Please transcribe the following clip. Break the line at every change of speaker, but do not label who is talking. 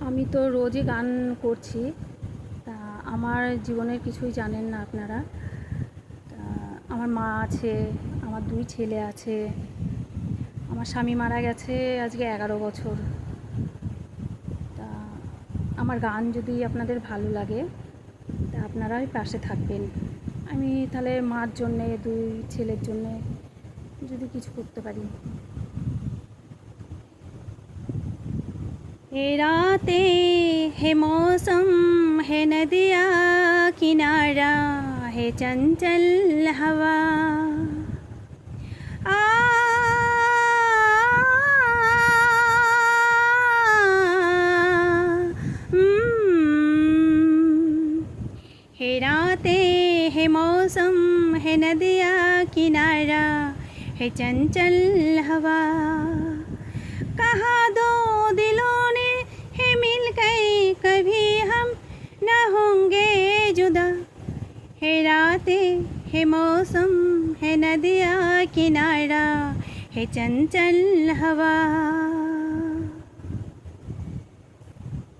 আমি তো রোজই গান করছি। তা আমার জীবনের কিছুই জানেন না আপনারা। তা আমার মা আছে, আমার 2 ছেলে আছে। আমার স্বামী মারা গেছে আজকে 11 বছর। তা আমার গান যদি আপনাদের ভালো লাগে তা আপনারাই পাশে থাকবেন। আমি তাহলে মার জন্যে 2 ছেলের জন্যে যদি কিছু করতে পারি। ये रातें है मौसम है नदिया किनारा है चंचल हवा आ है रातें है मौसम है नदिया किनारा है चंचल हवा कहाँ दो दिलों ने है मिल गए कभी हम न होंगे जुदा है रातें है मौसम है नदिया किनारा है चंचल हवा।